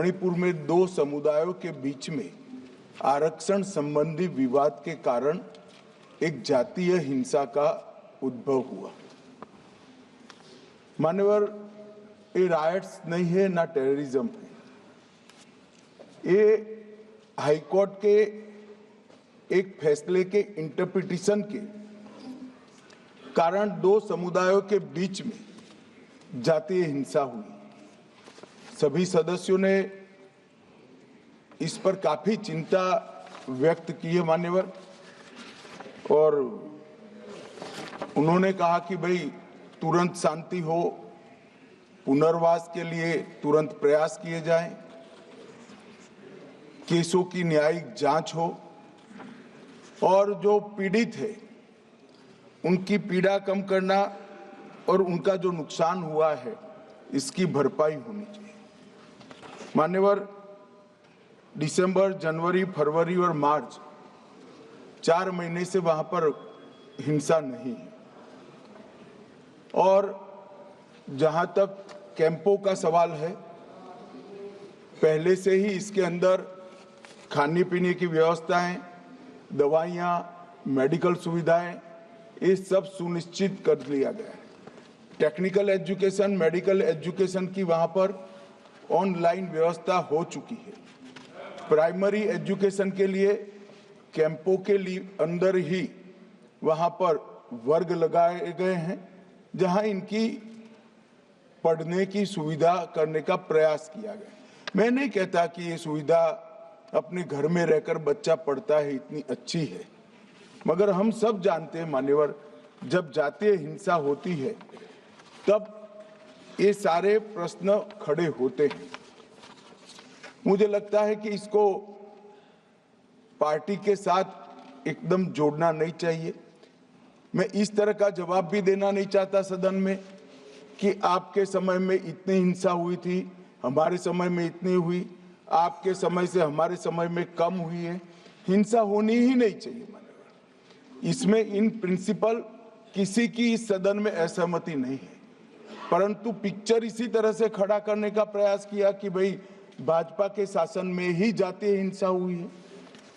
मणिपुर में दो समुदायों के बीच में आरक्षण संबंधी विवाद के कारण एक जातीय हिंसा का उद्भव हुआ। मान्यवर, ये रायट्स नहीं है ना टेररिज्म है। ये हाईकोर्ट के एक फैसले के इंटरप्रिटेशन के कारण दो समुदायों के बीच में जातीय हिंसा हुई। सभी सदस्यों ने इस पर काफी चिंता व्यक्त की है मान्यवर, और उन्होंने कहा कि भाई तुरंत शांति हो, पुनर्वास के लिए तुरंत प्रयास किए जाएं, केसों की न्यायिक जांच हो और जो पीड़ित है उनकी पीड़ा कम करना और उनका जो नुकसान हुआ है इसकी भरपाई होनी चाहिए। मान्यवर, दिसंबर, जनवरी, फरवरी और मार्च 4 महीने से वहां पर हिंसा नहीं है। और जहां तक कैंपों का सवाल है, पहले से ही इसके अंदर खाने पीने की व्यवस्थाएं, दवाइयां, मेडिकल सुविधाएं, ये सब सुनिश्चित कर लिया गया है। टेक्निकल एजुकेशन, मेडिकल एजुकेशन की वहां पर ऑनलाइन व्यवस्था हो चुकी है। प्राइमरी एजुकेशन के लिए कैंपों के लिए अंदर ही वहां पर वर्ग लगाए गए हैं, जहां इनकी पढ़ने की सुविधा करने का प्रयास किया गया। मैं नहीं कहता कि ये सुविधा अपने घर में रहकर बच्चा पढ़ता है इतनी अच्छी है, मगर हम सब जानते हैं मान्यवर, जब जातीय हिंसा होती है तब ये सारे प्रश्न खड़े होते हैं। मुझे लगता है कि इसको पार्टी के साथ एकदम जोड़ना नहीं चाहिए। मैं इस तरह का जवाब भी देना नहीं चाहता सदन में कि आपके समय में इतनी हिंसा हुई थी, हमारे समय में इतनी हुई, आपके समय से हमारे समय में कम हुई है। हिंसा होनी ही नहीं चाहिए मान्यवर। इसमें इन प्रिंसिपल किसी की इस सदन में असहमति नहीं है, परंतु पिक्चर इसी तरह से खड़ा करने का प्रयास किया कि भाई भाजपा के शासन में ही जातीय हिंसा हुई है।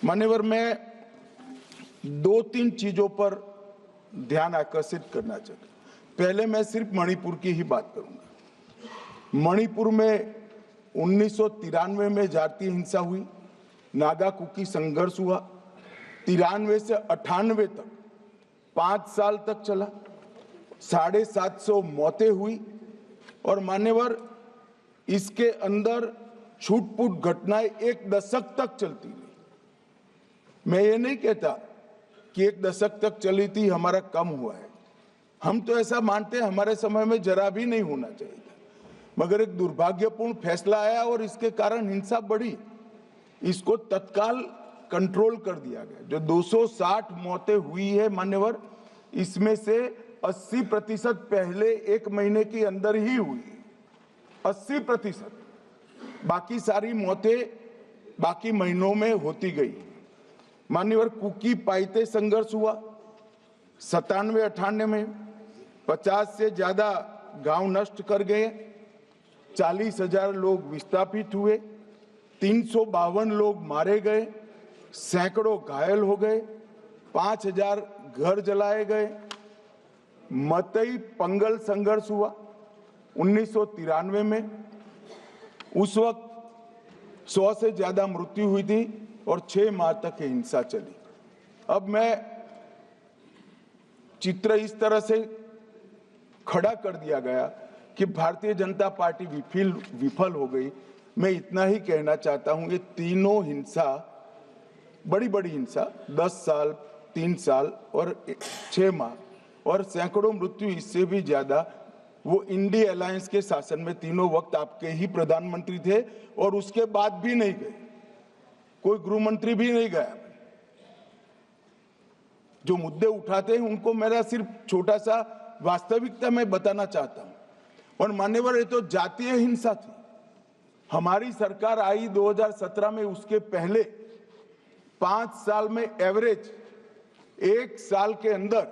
मान्यवर, मैं 2-3 चीजों पर ध्यान आकर्षित करना चाहता हूं। पहले मैं सिर्फ मणिपुर की ही बात करूंगा। मणिपुर में 1993 में जातीय हिंसा हुई, नागा कुकी संघर्ष हुआ। 93 से 98 तक 5 साल तक चला, 750 मौतें हुई। और मान्यवर, इसके अंदर छूट-फूट घटनाएं 1 दशक तक चलती रही। मैं ये नहीं कहता कि 1 दशक तक चली थी, हमारा कम हुआ है। हम तो ऐसा मानते हैं हमारे समय में जरा भी नहीं होना चाहिए था, मगर एक दुर्भाग्यपूर्ण फैसला आया और इसके कारण हिंसा बढ़ी। इसको तत्काल कंट्रोल कर दिया गया। जो 260 मौतें हुई है मान्यवर, इसमें से 80% पहले 1 महीने के अंदर ही हुई, 80%। बाकी सारी मौतें बाकी महीनों में होती गई। मान्यवर, कुकी पाइते संघर्ष हुआ 97-98 में, 50 से ज्यादा गांव नष्ट कर गए, 40,000 लोग विस्थापित हुए, 352 लोग मारे गए, सैकड़ों घायल हो गए, 5,000 घर जलाए गए। मतई पंगल संघर्ष हुआ 1993 में, उस वक्त 100 से ज्यादा मृत्यु हुई थी और 6 माह तक हिंसा चली। अब मैं चित्र इस तरह से खड़ा कर दिया गया कि भारतीय जनता पार्टी विफल हो गई। मैं इतना ही कहना चाहता हूं, ये तीनों हिंसा, बड़ी बड़ी हिंसा, 10 साल, 3 साल और 6 माह और सैकड़ों मृत्यु, इससे भी ज्यादा, वो इंडिया अलायंस के शासन में तीनों वक्त आपके ही प्रधानमंत्री थे और उसके बाद भी नहीं गए, कोई गृह मंत्री भी नहीं गया। जो मुद्दे उठाते हैं उनको मेरा सिर्फ छोटा सा वास्तविकता मैं बताना चाहता हूं। और मान्यवर, ये तो जातीय हिंसा थी। हमारी सरकार आई 2017 में, उसके पहले 5 साल में एवरेज 1 साल के अंदर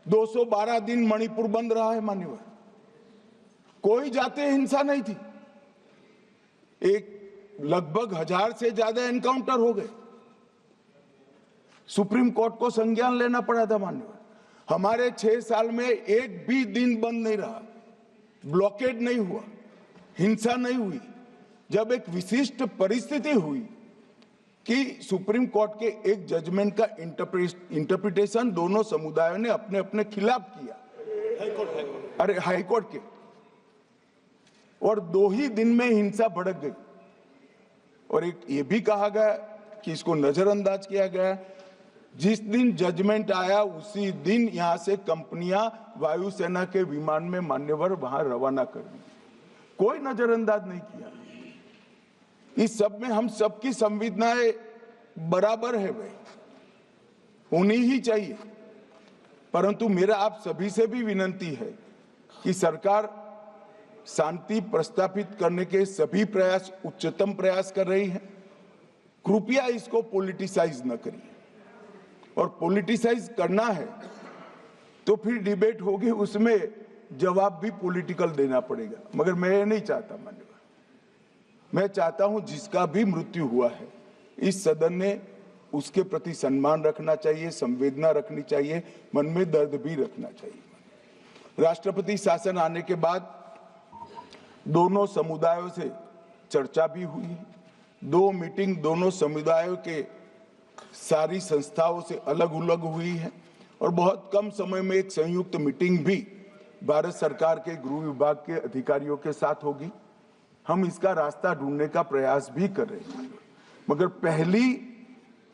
212 दिन मणिपुर बंद रहा है मान्यवर। कोई जातीय हिंसा नहीं थी। एक लगभग 1000 से ज्यादा एनकाउंटर हो गए। सुप्रीम कोर्ट को संज्ञान लेना पड़ा था माननीय। हमारे 6 साल में एक भी दिन बंद नहीं रहा, ब्लॉकेड नहीं हुआ, हिंसा नहीं हुई। जब एक विशिष्ट परिस्थिति हुई कि सुप्रीम कोर्ट के एक जजमेंट का इंटरप्रिटेशन दोनों समुदायों ने अपने अपने खिलाफ किया, हाईकोर्ट के, और 2 ही दिन में हिंसा भड़क गई। और एक ये भी कहा गया कि इसको नजरअंदाज किया गया। जिस दिन जजमेंट आया उसी दिन यहां से कंपनियां वायुसेना के विमान में मान्यवर वहां रवाना कर दी। कोई नजरअंदाज नहीं किया। इस सब में हम सबकी संवेदनाएं बराबर है भाई, होनी ही चाहिए। परंतु मेरा आप सभी से भी विनती है कि सरकार शांति प्रस्थापित करने के सभी प्रयास, उच्चतम प्रयास कर रही है। कृपया इसको पॉलिटिसाइज न करिए, और पॉलिटिसाइज करना है तो फिर डिबेट होगी, उसमें जवाब भी पॉलिटिकल देना पड़ेगा। मगर मैं नहीं चाहता माननीय। मैं चाहता हूं जिसका भी मृत्यु हुआ है इस सदन ने उसके प्रति सम्मान रखना चाहिए, संवेदना रखनी चाहिए, मन में दर्द भी रखना चाहिए। राष्ट्रपति शासन आने के बाद दोनों समुदायों से चर्चा भी हुई। 2 मीटिंग दोनों समुदायों के सारी संस्थाओं से अलग अलग हुई है, और बहुत कम समय में एक संयुक्त मीटिंग भी भारत सरकार के गृह विभाग के अधिकारियों के साथ होगी। हम इसका रास्ता ढूंढने का प्रयास भी कर रहे हैं। मगर पहली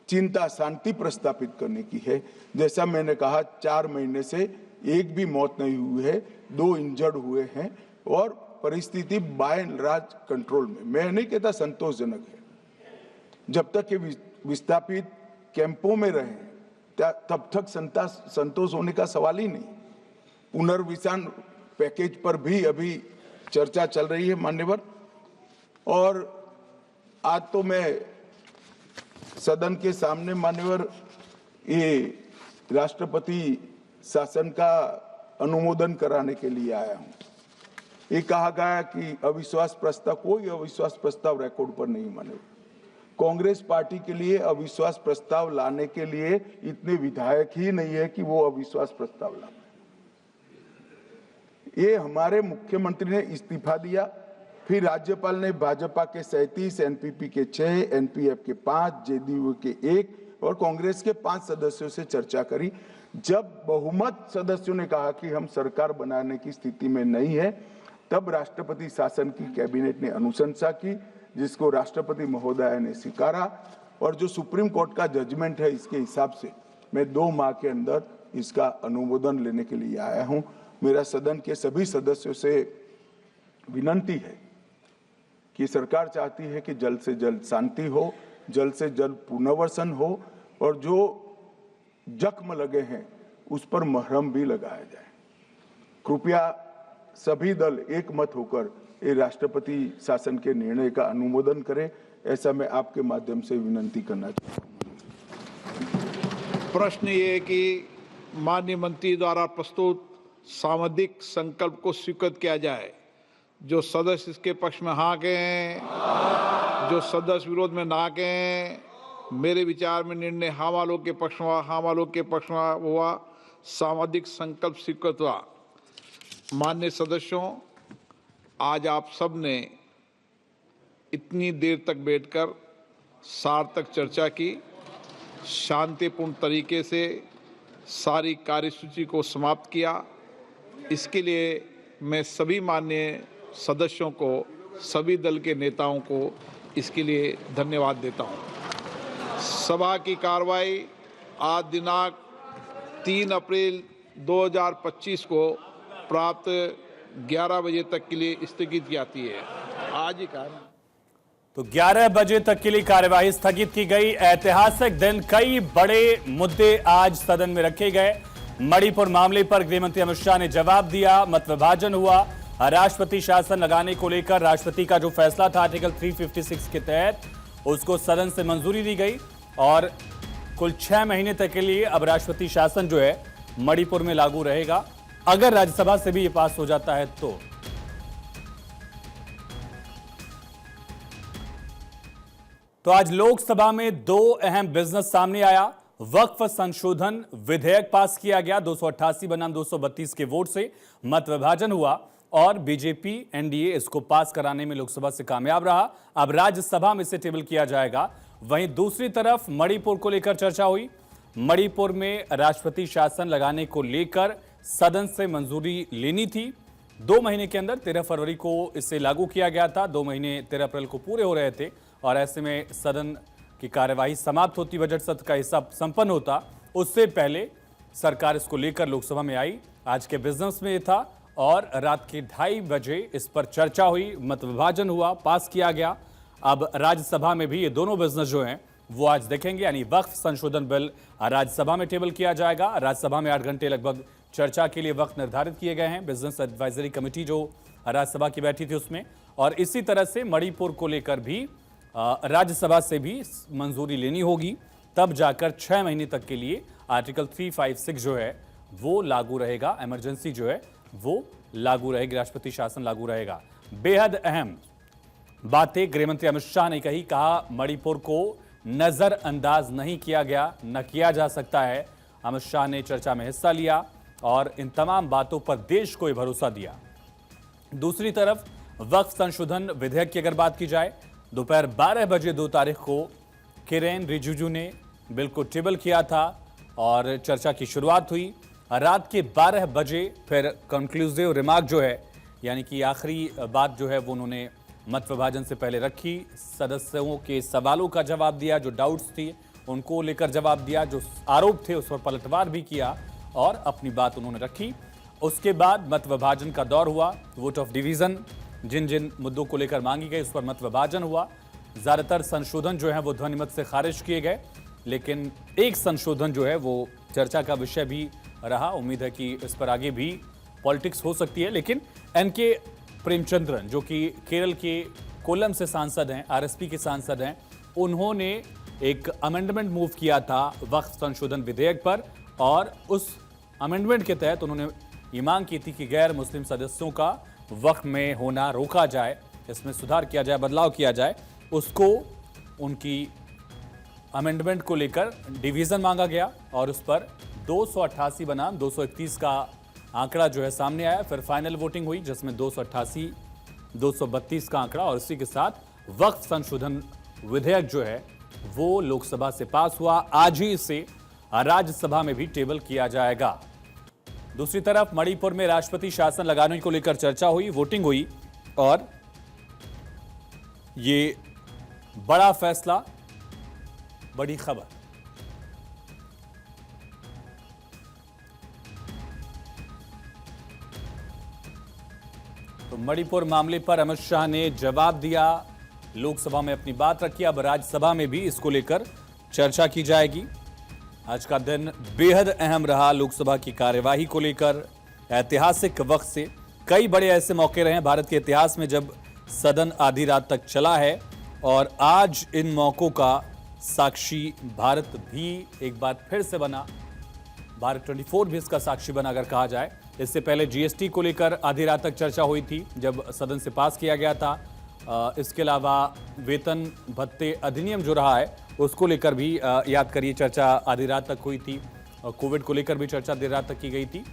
चिंता शांति प्रस्थापित करने की है। जैसा मैंने कहा, 4 महीने से एक भी मौत नहीं हुई है, 2 इंजर्ड हुए हैं, और परिस्थिति बाय एंड लार्ज कंट्रोल में। मैं नहीं कहता संतोषजनक है। जब तक ये विस्थापित कैंपों में रहे तब तक संतोष होने का सवाल ही नहीं। पुनर्विसान पैकेज पर भी अभी चर्चा चल रही है मान्यवर। और आज तो मैं सदन के सामने मान्यवर ये राष्ट्रपति शासन का अनुमोदन कराने के लिए आया हूं। ये कहा गया कि अविश्वास प्रस्ताव, कोई अविश्वास प्रस्ताव रिकॉर्ड पर नहीं मान्यवर। कांग्रेस पार्टी के लिए अविश्वास प्रस्ताव लाने के लिए इतने विधायक ही नहीं है कि वो अविश्वास प्रस्ताव लाए। ये हमारे मुख्यमंत्री ने इस्तीफा दिया, फिर राज्यपाल ने भाजपा के 37, एनपीपी के 6, एनपीएफ के 5, जेडीयू के 1 और कांग्रेस के 5 सदस्यों से चर्चा करी। जब बहुमत सदस्यों ने कहा कि हम सरकार बनाने की स्थिति में नहीं है, तब राष्ट्रपति शासन की कैबिनेट ने अनुशंसा की, जिसको राष्ट्रपति महोदय ने स्वीकारा। और जो सुप्रीम कोर्ट का जजमेंट है, इसके हिसाब से मैं 2 माह के अंदर इसका अनुमोदन लेने के लिए आया हूं। मेरा सदन के सभी सदस्यों से विनती है कि सरकार चाहती है कि जल्द से जल्द शांति हो, जल्द से जल्द पुनर्वसन हो, और जो जख्म लगे हैं उस पर मरहम भी लगाया जाए। कृपया सभी दल एक मत होकर ये राष्ट्रपति शासन के निर्णय का अनुमोदन करें, ऐसा मैं आपके माध्यम से विनती करना चाहता हूं। प्रश्न ये है कि माननीय मंत्री द्वारा प्रस्तुत सामंदिक संकल्प को स्वीकृत किया जाए। जो सदस्य इसके पक्ष में हाँ कहें, जो सदस्य विरोध में ना कहें। मेरे विचार में निर्णय हाँ वालों के पक्ष में, हाँ वालों के पक्ष में हुआ। सामंदिक संकल्प स्वीकृत हुआ। माननीय सदस्यों, आज आप सब ने इतनी देर तक बैठकर सार्थक चर्चा की, शांतिपूर्ण तरीके से सारी कार्यसूची को समाप्त किया। इसके लिए मैं सभी माननीय सदस्यों को, सभी दल के नेताओं को इसके लिए धन्यवाद देता हूं। सभा की कार्रवाई आज दिनांक 3 अप्रैल 2025 को प्राप्त 11 बजे तक के लिए स्थगित की जाती है। आज ही कार्य तो 11 बजे तक के लिए कार्यवाही स्थगित की गई। ऐतिहासिक दिन, कई बड़े मुद्दे आज सदन में रखे गए। मणिपुर मामले पर गृहमंत्री अमित शाह ने जवाब दिया, मत विभाजन हुआ। राष्ट्रपति शासन लगाने को लेकर राष्ट्रपति का जो फैसला था आर्टिकल 356 के तहत, उसको सदन से मंजूरी दी गई और कुल 6 महीने तक के लिए अब राष्ट्रपति शासन जो है मणिपुर में लागू रहेगा। अगर राज्यसभा से भी ये पास हो जाता है तो तो आज लोकसभा में दो अहम बिजनेस सामने आया। वक्फ संशोधन विधेयक पास किया गया 288 बनाम 232 के वोट से मत विभाजन हुआ और बीजेपी एनडीए इसको पास कराने में लोकसभा से कामयाब रहा। अब राज्यसभा में इसे टेबल किया जाएगा। वहीं दूसरी तरफ मणिपुर को लेकर चर्चा हुई। मणिपुर में राष्ट्रपति शासन लगाने को लेकर सदन से मंजूरी लेनी थी। 2 महीने के अंदर 13 फरवरी को इसे लागू किया गया था। 2 महीने 13 अप्रैल को पूरे हो रहे थे और ऐसे में सदन की कार्यवाही समाप्त होती, बजट सत्र का हिस्सा संपन्न होता। उससे पहले सरकार इसको लेकर लोकसभा में आई। आज के बिजनेस में ये था और रात के 2:30 बजे इस पर चर्चा हुई, मत विभाजन हुआ, पास किया गया। अब राज्यसभा में भी ये दोनों बिजनेस जो हैं वो आज देखेंगे, यानी वक्फ संशोधन बिल राज्यसभा में टेबल किया जाएगा। राज्यसभा में 8 घंटे लगभग चर्चा के लिए वक्त निर्धारित किए गए हैं। बिजनेस एडवाइजरी कमेटी जो राज्यसभा की बैठी थी उसमें, और इसी तरह से मणिपुर को लेकर भी राज्यसभा से भी मंजूरी लेनी होगी, तब जाकर 6 महीने तक के लिए आर्टिकल 356 जो है वो लागू रहेगा। इमरजेंसी जो है वो लागू रहेगी, राष्ट्रपति शासन लागू रहेगा। बेहद अहम बातें गृहमंत्री अमित शाह ने कही। कहा मणिपुर को नजरअंदाज नहीं किया गया, न किया जा सकता है। अमित शाह ने चर्चा में हिस्सा लिया और इन तमाम बातों पर देश को भरोसा दिया। दूसरी तरफ वक्फ संशोधन विधेयक की अगर बात की जाए, दोपहर 12 बजे 2 तारीख को किरेन रिजिजू ने बिल को टेबल किया था और चर्चा की शुरुआत हुई। रात के 12 बजे फिर कंक्लूसिव रिमार्क जो है, यानी कि आखिरी बात जो है वो उन्होंने मत विभाजन से पहले रखी। सदस्यों के सवालों का जवाब दिया, जो डाउट्स थी उनको लेकर जवाब दिया, जो आरोप थे उस पर पलटवार भी किया और अपनी बात उन्होंने रखी। उसके बाद मत विभाजन का दौर हुआ। वोट ऑफ डिवीजन जिन जिन मुद्दों को लेकर मांगी गई उस पर मत विभाजन हुआ। ज़्यादातर संशोधन जो है वो ध्वनिमत से खारिज किए गए, लेकिन एक संशोधन जो है वो चर्चा का विषय भी रहा। उम्मीद है कि इस पर आगे भी पॉलिटिक्स हो सकती है। लेकिन एनके प्रेमचंद्रन जो कि केरल के कोल्लम से सांसद हैं, आरएसपी के सांसद हैं, उन्होंने एक अमेंडमेंट मूव किया था वक्फ संशोधन विधेयक पर और उस अमेंडमेंट के तहत उन्होंने ये मांग की थी कि गैर मुस्लिम सदस्यों का वक्फ में होना रोका जाए, इसमें सुधार किया जाए, बदलाव किया जाए। उसको उनकी अमेंडमेंट को लेकर डिवीज़न मांगा गया और उस पर 288 बनाम 231 का आंकड़ा जो है सामने आया। फिर फाइनल वोटिंग हुई जिसमें 288 232 का आंकड़ा, और इसी के साथ वक्फ संशोधन विधेयक जो है वो लोकसभा से पास हुआ। आज ही इसे राज्यसभा में भी टेबल किया जाएगा। दूसरी तरफ मणिपुर में राष्ट्रपति शासन लगाने को लेकर चर्चा हुई, वोटिंग हुई और ये बड़ा फैसला, बड़ी खबर। तो मणिपुर मामले पर अमित शाह ने जवाब दिया, लोकसभा में अपनी बात रखी। अब राज्यसभा में भी इसको लेकर चर्चा की जाएगी। आज का दिन बेहद अहम रहा लोकसभा की कार्यवाही को लेकर। ऐतिहासिक वक्त से कई बड़े ऐसे मौके रहे हैं भारत के इतिहास में जब सदन आधी रात तक चला है, और आज इन मौकों का साक्षी भारत भी एक बार फिर से बना। भारत 24 भी इसका साक्षी बना अगर कहा जाए। इससे पहले जीएसटी को लेकर आधी रात तक चर्चा हुई थी जब सदन से पास किया गया था। इसके अलावा वेतन भत्ते अधिनियम जो रहा है उसको लेकर भी याद करिए चर्चा आधी रात तक हुई थी। कोविड को लेकर भी चर्चा देर रात तक की गई थी।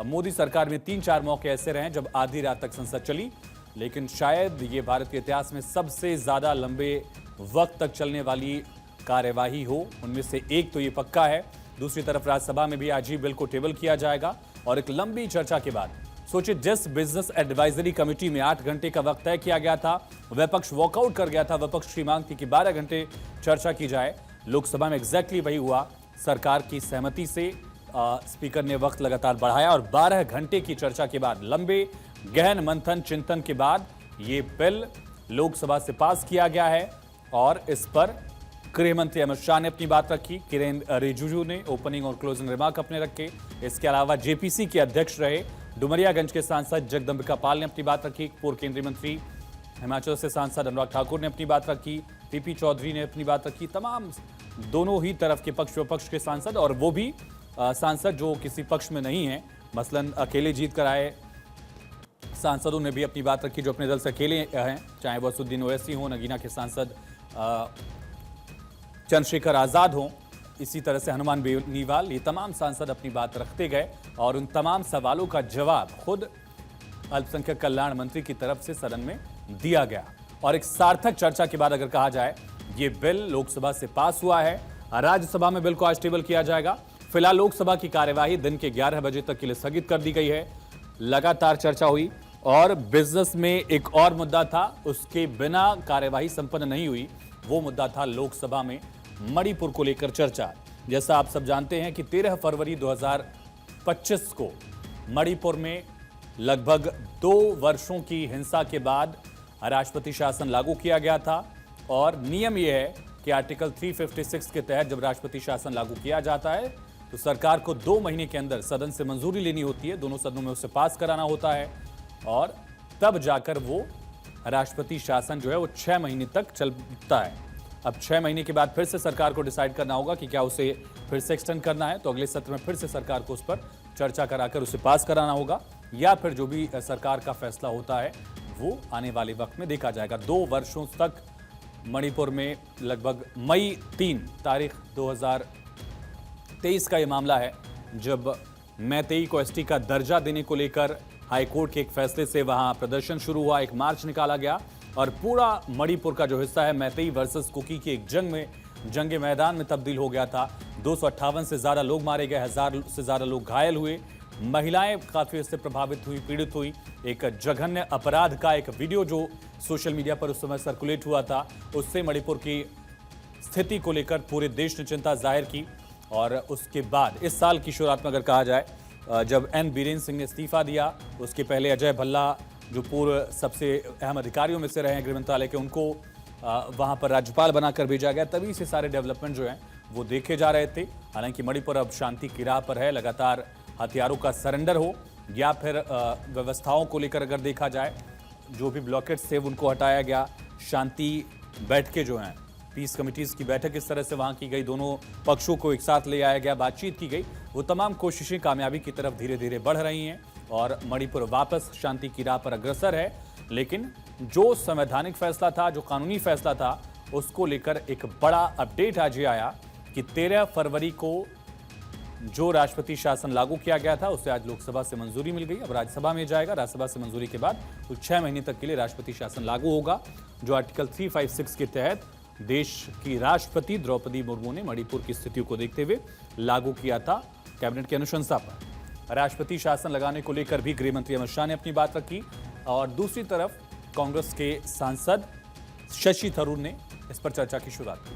मोदी सरकार में 3-4 मौके ऐसे रहे जब आधी रात तक संसद चली, लेकिन शायद ये भारत के इतिहास में सबसे ज़्यादा लंबे वक्त तक चलने वाली कार्यवाही हो। उनमें से एक तो ये पक्का है। दूसरी तरफ राज्यसभा में भी आज ही बिल को टेबल किया जाएगा और एक लंबी चर्चा के बाद सोचिए, जिस बिजनेस एडवाइजरी कमेटी में 8 घंटे का वक्त तय किया गया था, विपक्ष वॉकआउट कर गया था। विपक्ष की मांग थी कि 12 घंटे चर्चा की जाए। लोकसभा में एग्जैक्टली वही हुआ। सरकार की सहमति से स्पीकर ने वक्त लगातार बढ़ाया और 12 घंटे की चर्चा के बाद, लंबे गहन मंथन चिंतन के बाद ये बिल लोकसभा से पास किया गया है और इस पर गृह मंत्री अमित शाह ने अपनी बात रखी। किरेन रिजिजू ने ओपनिंग और क्लोजिंग रिमार्क अपने रखे। इसके अलावा जेपीसी के अध्यक्ष रहे डुमरियागंज के सांसद जगदम्बिका पाल ने अपनी बात रखी। पूर्व केंद्रीय मंत्री हिमाचल से सांसद अनुराग ठाकुर ने अपनी बात रखी। पीपी चौधरी ने अपनी बात रखी। तमाम दोनों ही तरफ के पक्ष विपक्ष के सांसद, और वो भी सांसद जो किसी पक्ष में नहीं है, मसलन अकेले जीत कर आए सांसदों ने भी अपनी बात रखी जो अपने दल से अकेले हैं, चाहे वह असुद्दीन ओवैसी हो, नगीना के सांसद चंद्रशेखर आजाद हों, इसी तरह से हनुमान बेनीवाल, ये तमाम सांसद अपनी बात रखते गए और उन तमाम सवालों का जवाब खुद अल्पसंख्यक कल्याण मंत्री की तरफ से सदन में दिया गया। और एक सार्थक चर्चा के बाद अगर कहा जाए, ये बिल लोकसभा से पास हुआ है, राज्यसभा में बिल को आज टेबल किया जाएगा। फिलहाल लोकसभा की कार्यवाही दिन के 11 बजे तक के लिए स्थगित कर दी गई है। लगातार चर्चा हुई और बिजनेस में एक और मुद्दा था, उसके बिना कार्यवाही संपन्न नहीं हुई। वो मुद्दा था लोकसभा में मणिपुर को लेकर चर्चा। जैसा आप सब जानते हैं कि 13 फरवरी 2025 को मणिपुर में लगभग 2 वर्षों की हिंसा के बाद राष्ट्रपति शासन लागू किया गया था और नियम यह है कि आर्टिकल 356 के तहत जब राष्ट्रपति शासन लागू किया जाता है तो सरकार को 2 महीने के अंदर सदन से मंजूरी लेनी होती है, दोनों सदनों में उसे पास कराना होता है और तब जाकर वो राष्ट्रपति शासन जो है वो 6 महीने तक चलता है। अब 6 महीने के बाद फिर से सरकार को डिसाइड करना होगा कि क्या उसे फिर से एक्सटेंड करना है, तो अगले सत्र में फिर से सरकार को उस पर चर्चा कराकर उसे पास कराना होगा या फिर जो भी सरकार का फैसला होता है वो आने वाले वक्त में देखा जाएगा। 2 वर्षों तक मणिपुर में लगभग मई 3 तारीख 2023 का ये मामला है जब मैतेई को एसटी का दर्जा देने को लेकर हाईकोर्ट के एक फैसले से वहां प्रदर्शन शुरू हुआ, एक मार्च निकाला गया और पूरा मणिपुर का जो हिस्सा है मैतेई वर्सेस कुकी की एक जंग मैदान में तब्दील हो गया था। 258 से ज्यादा लोग मारे गए, 1000 से ज्यादा लोग घायल हुए, महिलाएं काफी इससे प्रभावित हुई, पीड़ित हुई। एक जघन्य अपराध का एक वीडियो जो सोशल मीडिया पर उस समय सर्कुलेट हुआ था, उससे मणिपुर की स्थिति को लेकर पूरे देश ने चिंता जाहिर की। और उसके बाद इस साल की शुरुआत में अगर कहा जाए, जब एन बीरेन सिंह ने इस्तीफा दिया, उसके पहले अजय भल्ला जो पूर्व सबसे अहम अधिकारियों में से रहे हैं गृह मंत्रालय के, उनको वहां पर राज्यपाल बनाकर भेजा गया। तभी से सारे डेवलपमेंट जो हैं वो देखे जा रहे थे। हालांकि मणिपुर अब शांति की राह पर है, लगातार हथियारों का सरेंडर हो या फिर व्यवस्थाओं को लेकर अगर देखा जाए, जो भी ब्लॉकेट्स थे उनको हटाया गया। शांति बैठकें जो हैं, पीस कमिटीज की बैठक इस तरह से वहां की गई, दोनों पक्षों को एक साथ ले आया गया, बातचीत की गई। वो तमाम कोशिशें कामयाबी की तरफ धीरे धीरे बढ़ रही हैं और मणिपुर वापस शांति की राह पर अग्रसर है। लेकिन जो संवैधानिक फैसला था, जो कानूनी फैसला था, उसको लेकर एक बड़ा अपडेट आज ये आया कि 13 फरवरी को जो राष्ट्रपति शासन लागू किया गया था उसे आज लोकसभा से मंजूरी मिल गई। अब राज्यसभा में जाएगा, राज्यसभा से मंजूरी के बाद कुल 6 महीने तक के लिए राष्ट्रपति शासन लागू होगा, जो आर्टिकल 356 के तहत देश की राष्ट्रपति द्रौपदी मुर्मू ने मणिपुर की स्थिति को देखते हुए लागू किया था कैबिनेट की अनुशंसा पर। राष्ट्रपति शासन लगाने को लेकर भी गृह मंत्री अमित शाह ने अपनी बात रखी और दूसरी तरफ कांग्रेस के सांसद शशि थरूर ने इस पर चर्चा की शुरुआत की।